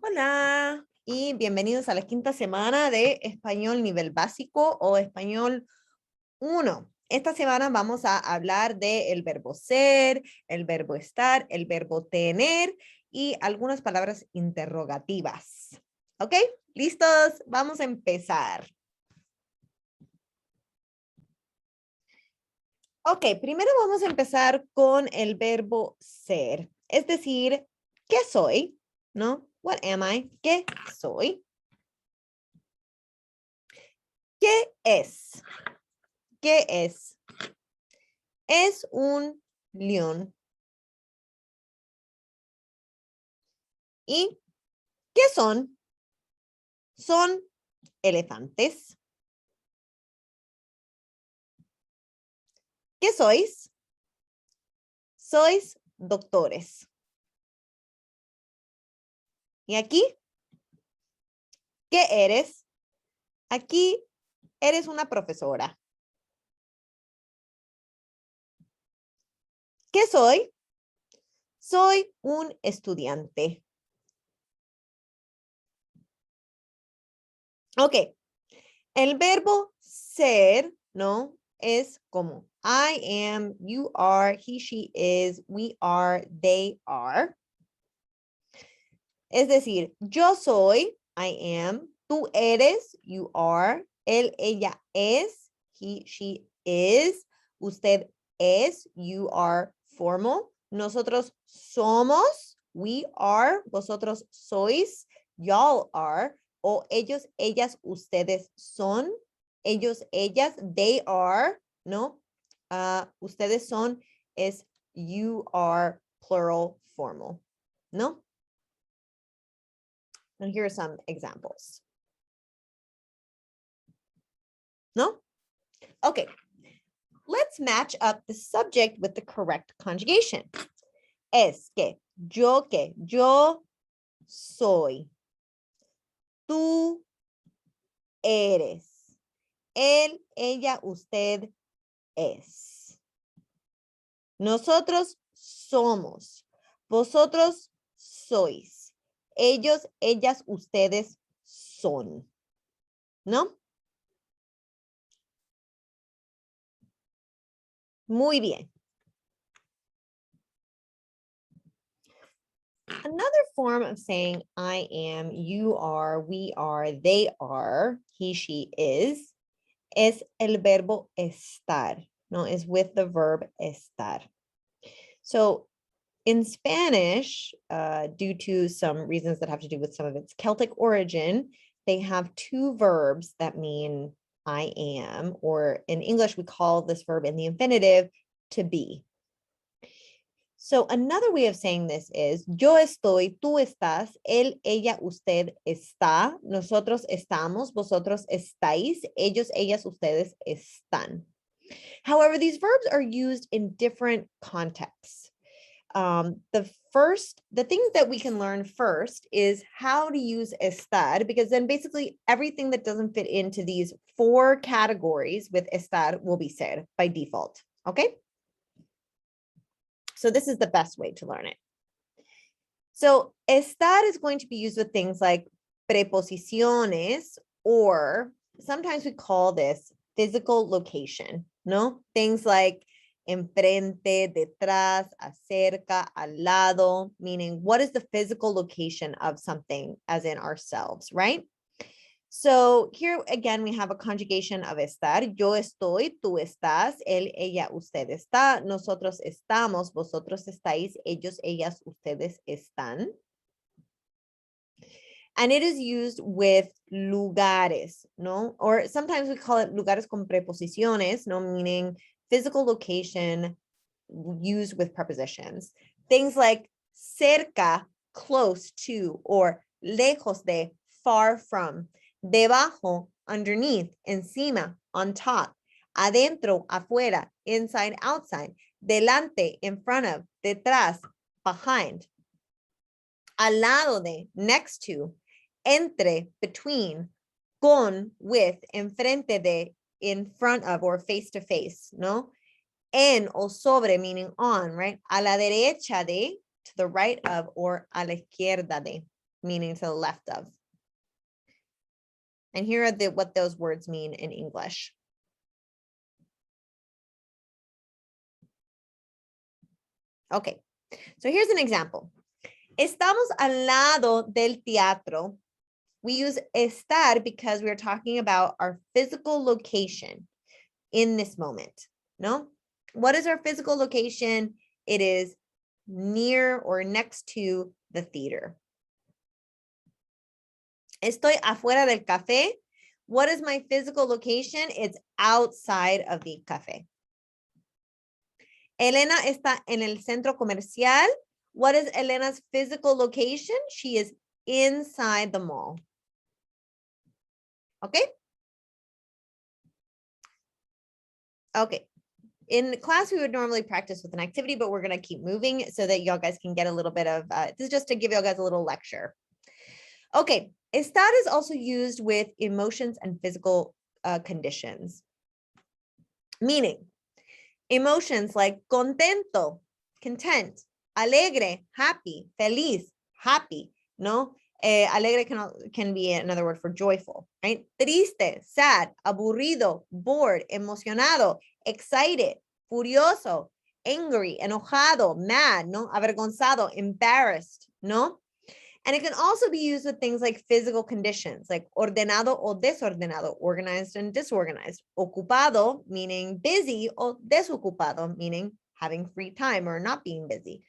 Hola y bienvenidos a la quinta semana de Español Nivel Básico o Español 1. Esta semana vamos a hablar del verbo ser, el verbo estar, el verbo tener y algunas palabras interrogativas. ¿Ok? ¿Listos? Vamos a empezar. Ok, primero vamos a empezar con el verbo ser, es decir, ¿qué soy? ¿No? What am I? ¿Qué soy? ¿Qué es? ¿Qué es? Es un león. ¿Y qué son? Son elefantes. ¿Qué sois? Sois doctores. ¿Y aquí? ¿Qué eres? Aquí eres una profesora. ¿Qué soy? Soy un estudiante. Ok, el verbo ser, ¿no? Es como I am, you are, he, she is, we are, they are. Es decir, yo soy, I am, tú eres, you are, él, ella es, he, she is, usted es, you are formal, nosotros somos, we are, vosotros sois, y'all are, o ellos, ellas, ustedes son, ellos, ellas, they are, ¿no? Ustedes son, es you are plural formal, ¿no? And here are some examples. No? Okay. Let's match up the subject with the correct conjugation. Es que, yo soy. Tú eres. Él, ella, usted es. Nosotros somos. Vosotros sois. Ellos, ellas, ustedes son. ¿No? Muy bien. Another form of saying I am, you are, we are, they are, he, she is el verbo estar, no? Is with the verb estar. So in Spanish, due to some reasons that have to do with some of its Celtic origin, they have two verbs that mean I am, or in English, we call this verb in the infinitive to be. So another way of saying this is yo estoy, tú estás, él, ella, usted está, nosotros estamos, vosotros estáis, ellos, ellas, ustedes están. However, these verbs are used in different contexts. The things that we can learn first is how to use estar, because then basically everything that doesn't fit into these four categories with estar will be said by default, okay? So this is the best way to learn it. So estar is going to be used with things like preposiciones, or sometimes we call this physical location, no? Things like enfrente, detrás, acerca, al lado, meaning what is the physical location of something, as in ourselves, right? So here again, we have a conjugation of estar. Yo estoy, tú estás, él, ella, usted está, nosotros estamos, vosotros estáis, ellos, ellas, ustedes están. And it is used with lugares, no? Or sometimes we call it lugares con preposiciones, no? Meaning physical location used with prepositions. Things like cerca, close to, or lejos de, far from. Debajo, underneath, encima, on top, adentro, afuera, inside, outside, delante, in front of, detrás, behind, al lado de, next to, entre, between, con, with, enfrente de, in front of, or face to face, no? En o sobre, meaning on, right? A la derecha de, to the right of, or a la izquierda de. meaning to the left of. And here are what those words mean in English. Okay, so here's an example. Estamos al lado del teatro. We use estar because we're talking about our physical location in this moment, no? What is our physical location? It is near or next to the theater. Estoy afuera del café. What is my physical location? It's outside of the café. Elena está en el centro comercial. What is Elena's physical location? She is inside the mall. Okay? Okay. In class, we would normally practice with an activity, but we're going to keep moving so that y'all guys can get a little bit of, this is just to give y'all guys a little lecture. Okay. Estar is also used with emotions and physical conditions. Meaning, emotions like contento, content, alegre, happy, feliz, happy, no? Alegre can be another word for joyful, right? Triste, sad, aburrido, bored, emocionado, excited, furioso, angry, enojado, mad, no? Avergonzado, embarrassed, no? And it can also be used with things like physical conditions, like ordenado o desordenado, organized and disorganized. Ocupado, meaning busy, o desocupado, meaning having free time or not being busy.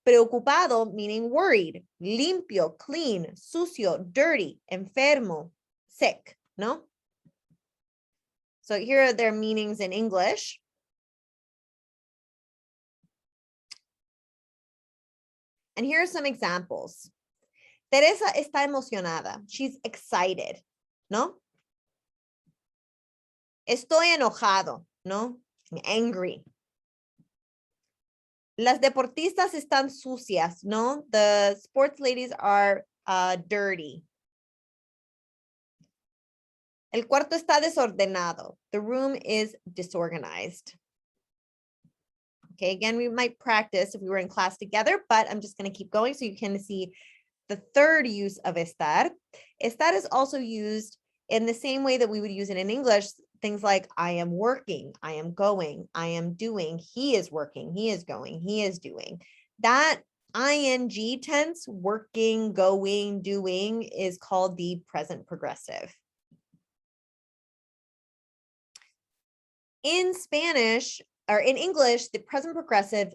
Preocupado, meaning worried. Limpio, clean. Sucio, dirty. Enfermo, sick, no? So here are their meanings in English. And here are some examples. Teresa está emocionada. She's excited, ¿no? Estoy enojado, ¿no? I'm angry. Las deportistas están sucias, ¿no? The sports ladies are dirty. El cuarto está desordenado. The room is disorganized. Okay, again, we might practice if we were in class together, but I'm just going to keep going so you can see the third use of estar. Estar is also used in the same way that we would use it in English. Things like I am working, I am going, I am doing, he is working, he is going, he is doing. That ing tense, working, going, doing, is called the present progressive. In Spanish, or in English, the present progressive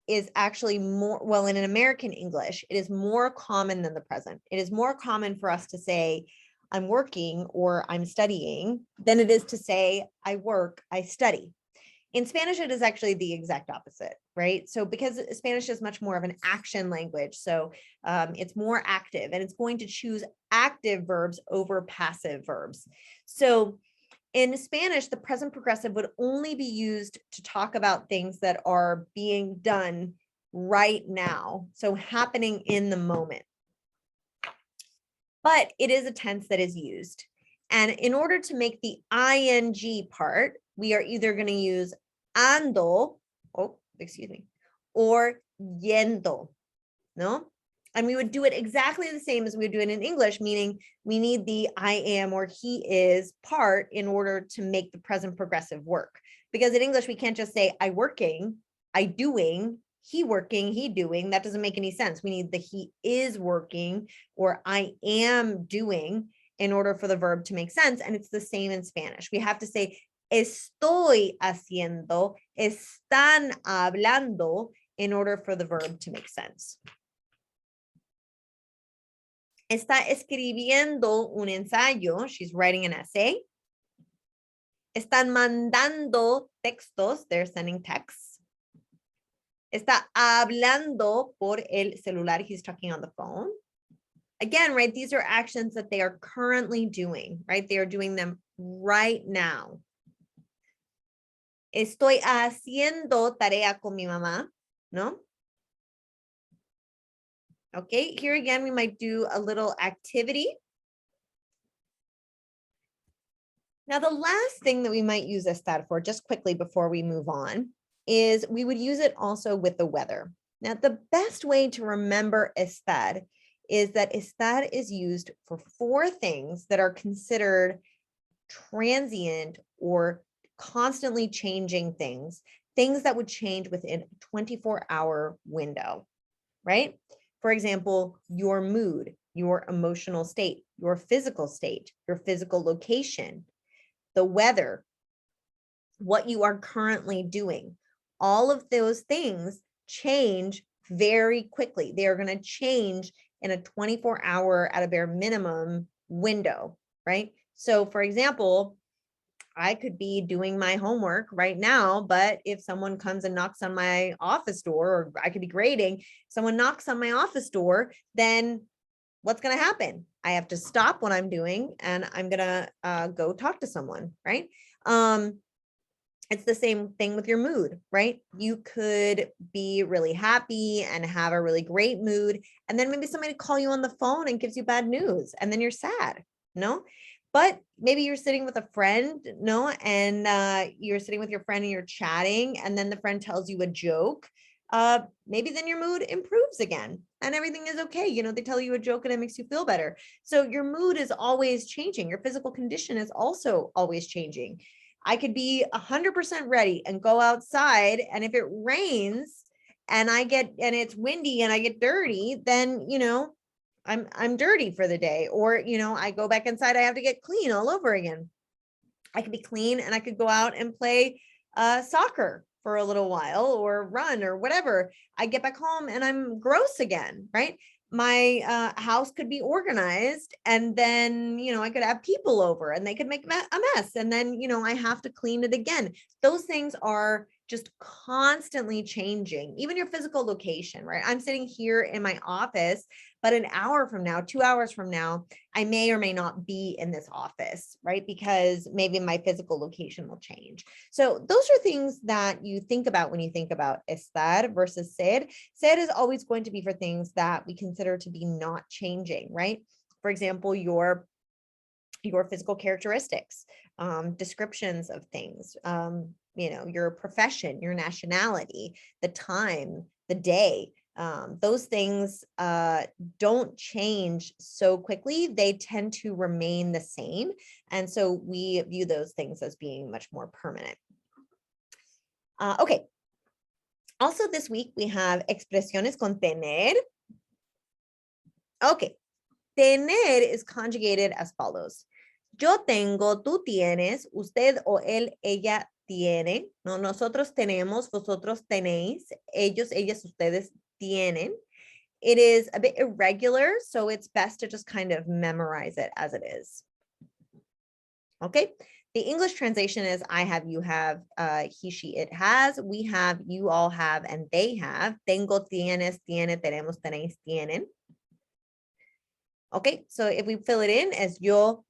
is actually more, well, in an American English, it is more common than the present. It is more common for us to say, I'm working or I'm studying, than it is to say, I work, I study. In Spanish, it is actually the exact opposite, right? So because Spanish is much more of an action language, so it's more active and it's going to choose active verbs over passive verbs. So in Spanish, the present progressive would only be used to talk about things that are being done right now, so happening in the moment. But it is a tense that is used. And in order to make the ing part, we are either going to use ando, or yendo, no? And we would do it exactly the same as we would do it in English, meaning we need the I am or he is part in order to make the present progressive work. Because in English, we can't just say I working, I doing, he working, he doing. That doesn't make any sense. We need the he is working or I am doing in order for the verb to make sense. And it's the same in Spanish. We have to say estoy haciendo, están hablando in order for the verb to make sense. Está escribiendo un ensayo. She's writing an essay. Están mandando textos. They're sending texts. Está hablando por el celular. He's talking on the phone. Again, right? These are actions that they are currently doing, right? They are doing them right now. Estoy haciendo tarea con mi mamá, ¿no? Okay, here again, we might do a little activity. Now, the last thing that we might use estar for, just quickly before we move on, is we would use it also with the weather. Now, the best way to remember estar is that estar is used for 4 things that are considered transient or constantly changing things that would change within a 24-hour window, right? For example, your mood, your emotional state, your physical location, the weather, what you are currently doing. All of those things change very quickly. They are going to change in a 24-hour at a bare minimum window, right? So for example, I could be doing my homework right now, but if someone comes and knocks on my office door, or I could be grading, someone knocks on my office door, then what's going to happen? I have to stop what I'm doing and I'm going to go talk to someone, right? It's the same thing with your mood, right? You could be really happy and have a really great mood, and then maybe somebody call you on the phone and gives you bad news, and then you're sad, no? But maybe you're sitting with a friend, no? And you're sitting with your friend and you're chatting, and then the friend tells you a joke. Maybe then your mood improves again and everything is okay. You know, they tell you a joke and it makes you feel better. So your mood is always changing. Your physical condition is also always changing. I could be 100% ready and go outside. And if it rains and it's windy and I get dirty, then, you know, I'm dirty for the day. Or, you know, I go back inside, I have to get clean all over again. I could be clean and I could go out and play soccer for a little while or run or whatever. I get back home and I'm gross again, right? My house could be organized, and then, you know, I could have people over and they could make a mess, and then, you know, I have to clean it again. Those things are just constantly changing. Even your physical location, right? I'm sitting here in my office, but an hour from now, 2 hours from now, I may or may not be in this office, right? Because maybe my physical location will change. So those are things that you think about when you think about estar versus ser. Ser is always going to be for things that we consider to be not changing, right? For example, your physical characteristics, descriptions of things, you know, your profession, your nationality, the time, the day. Those things don't change so quickly. They tend to remain the same. And so we view those things as being much more permanent. Okay. Also this week we have expresiones con tener. Okay. Tener is conjugated as follows. Yo tengo, tú tienes, usted o él, ella tiene, no, nosotros tenemos, vosotros tenéis, ellos, ellas, ustedes tienen. It is a bit irregular, so it's best to just kind of memorize it as it is. Okay. The English translation is I have, you have, he, she, it has, we have, you all have, and they have. Tengo, tienes, tiene, tenemos, tenéis, tienen. Okay, so if we fill it in as yo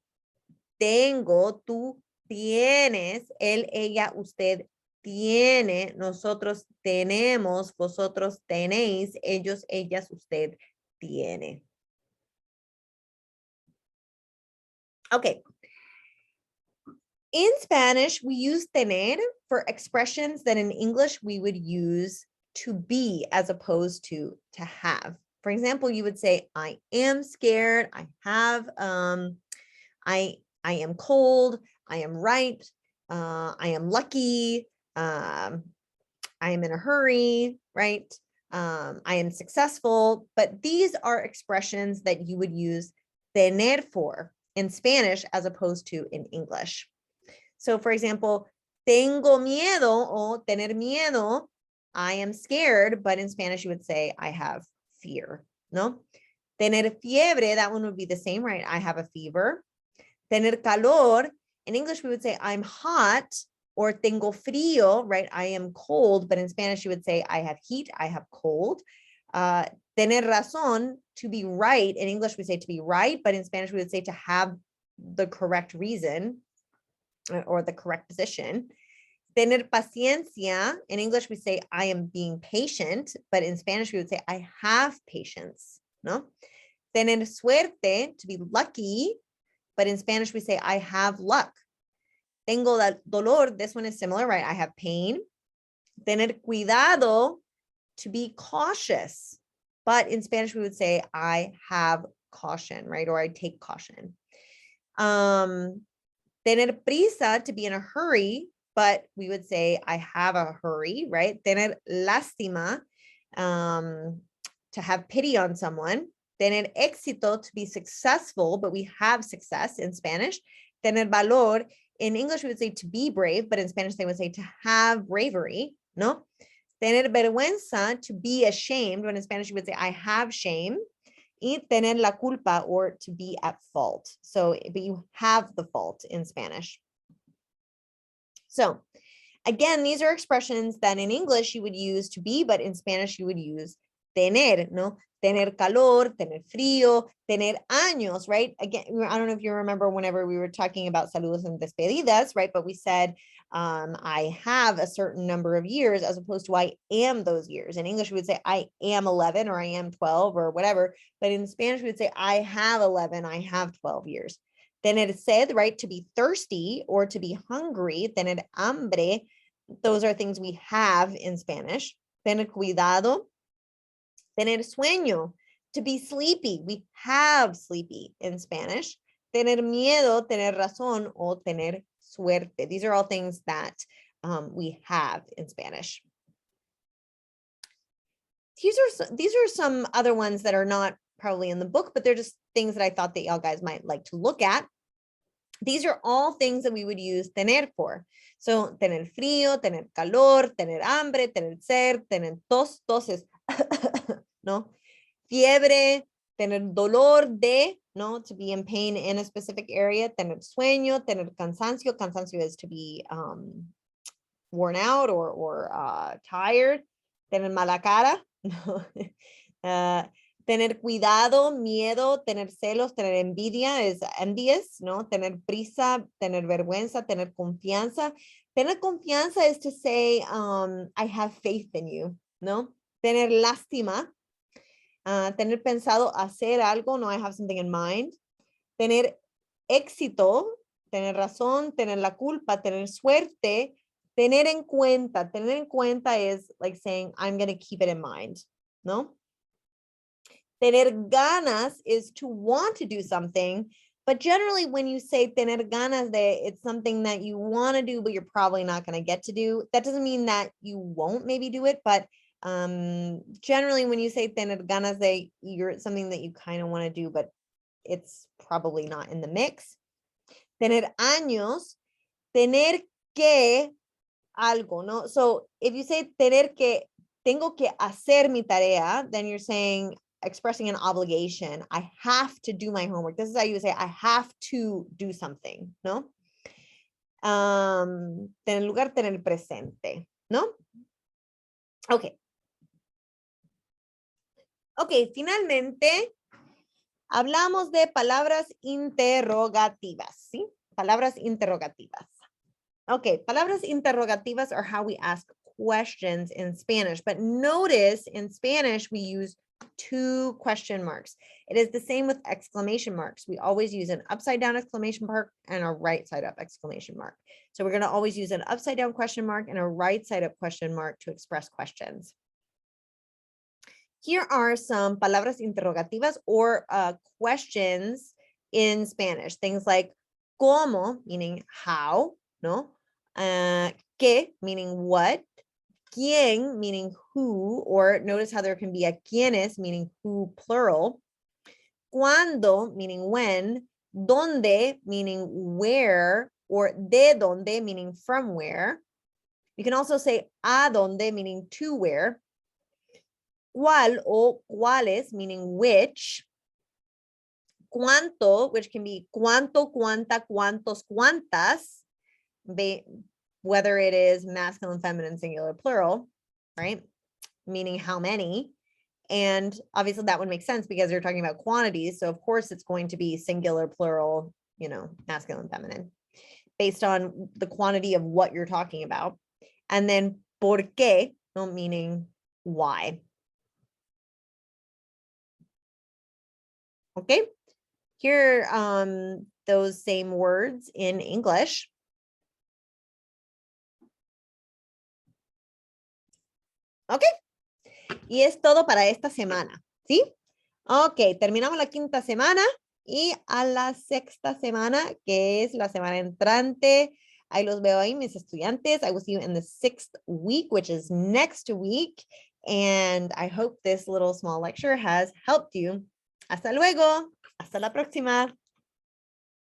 tengo, tú tienes, él, ella, usted tiene, nosotros tenemos, vosotros tenéis, ellos, ellas, usted tiene. Okay. In Spanish, we use tener for expressions that in English we would use to be as opposed to have. For example, you would say, I am scared, I have, I am cold, I am ripe, I am lucky, I am in a hurry, right? I am successful, but these are expressions that you would use tener for in Spanish as opposed to in English. So for example, tengo miedo o tener miedo, I am scared, but in Spanish you would say I have fear, no? Tener fiebre, that one would be the same, right? I have a fever. Tener calor, in English we would say I'm hot, or tengo frío, right? I am cold, but in Spanish you would say I have heat, I have cold. Tener razón, to be right. In English we say to be right, but in Spanish we would say to have the correct reason or the correct position. Tener paciencia, in English we say I am being patient, but in Spanish we would say I have patience, no? Tener suerte, to be lucky, but in Spanish we say I have luck. Tengo dolor, this one is similar, right? I have pain. Tener cuidado, to be cautious, but in Spanish, we would say, I have caution, right? Or I take caution. Tener prisa, to be in a hurry, but we would say, I have a hurry, right? Tener lástima, to have pity on someone. Tener éxito, to be successful, but we have success in Spanish. Tener valor, in English, we would say to be brave, but in Spanish, they would say to have bravery, no? Tener vergüenza, to be ashamed, when in Spanish, you would say, I have shame. Y tener la culpa, or to be at fault. So, but you have the fault in Spanish. So, again, these are expressions that in English you would use to be, but in Spanish you would use tener, no? Tener calor, tener frío, tener años, right? Again, I don't know if you remember whenever we were talking about saludos and despedidas, right? But we said, I have a certain number of years as opposed to I am those years. In English, we would say I am 11 or I am 12 or whatever. But in Spanish, we would say I have 11, I have 12 years. Tener sed, right? To be thirsty or to be hungry. Tener hambre. Those are things we have in Spanish. Tener cuidado. Tener sueño, to be sleepy. We have sleepy in Spanish. Tener miedo, tener razón, o tener suerte. These are all things that we have in Spanish. These are some other ones that are not probably in the book, but they're just things that I thought that y'all guys might like to look at. These are all things that we would use tener for. So, tener frío, tener calor, tener hambre, tener sed, tener tos, toses, no? Fiebre, tener dolor de, no? To be in pain in a specific area. Tener sueño, tener cansancio. Cansancio is to be worn out or tired. Tener mala cara, no? Tener cuidado, miedo, tener celos, tener envidia is envious, ¿no? Tener prisa, tener vergüenza, tener confianza. Tener confianza is to say, I have faith in you, ¿no? Tener lástima, tener pensado hacer algo, no, I have something in mind. Tener éxito, tener razón, tener la culpa, tener suerte, tener en cuenta. Tener en cuenta is like saying, I'm going to keep it in mind, ¿no? Tener ganas is to want to do something, but generally when you say tener ganas de, it's something that you want to do, but you're probably not going to get to do. That doesn't mean that you won't maybe do it, but generally when you say tener ganas de, you're something that you kind of want to do, but it's probably not in the mix. Tener años, tener que algo, no? So if you say tener que, tengo que hacer mi tarea, then you're saying, expressing an obligation. I have to do my homework. This is how you would say, I have to do something, ¿no? Tener lugar, tener presente, ¿no? Ok. Ok, finalmente, hablamos de palabras interrogativas, ¿sí? Palabras interrogativas. Okay, palabras interrogativas are how we ask questions in Spanish, but notice in Spanish, we use 2 question marks. It is the same with exclamation marks. We always use an upside down exclamation mark and a right side up exclamation mark. So we're going to always use an upside down question mark and a right side up question mark to express questions. Here are some palabras interrogativas or questions in Spanish. Things like cómo, meaning how, no? ¿Qué, meaning what? ¿Quién, meaning who, or notice how there can be a quiénes, meaning who, plural. ¿Cuándo, meaning when. ¿Dónde, meaning where, or de dónde, meaning from where. You can also say a dónde, meaning to where. ¿Cuál o cuáles, meaning which. ¿Cuánto, which can be cuánto, cuánta, cuántos, cuántas, whether it is masculine, feminine, singular, plural, right? Meaning how many. And obviously that would make sense because you're talking about quantities. So of course it's going to be singular, plural, you know, masculine, feminine, based on the quantity of what you're talking about. And then por qué, no, meaning why. Okay, here are those same words in English. Ok, y es todo para esta semana. ¿Sí? Ok, terminamos la quinta semana y a la sexta semana, que es la semana entrante, ahí los veo ahí, mis estudiantes. I will see you in the 6th week, which is next week. And I hope this little small lecture has helped you. Hasta luego. Hasta la próxima.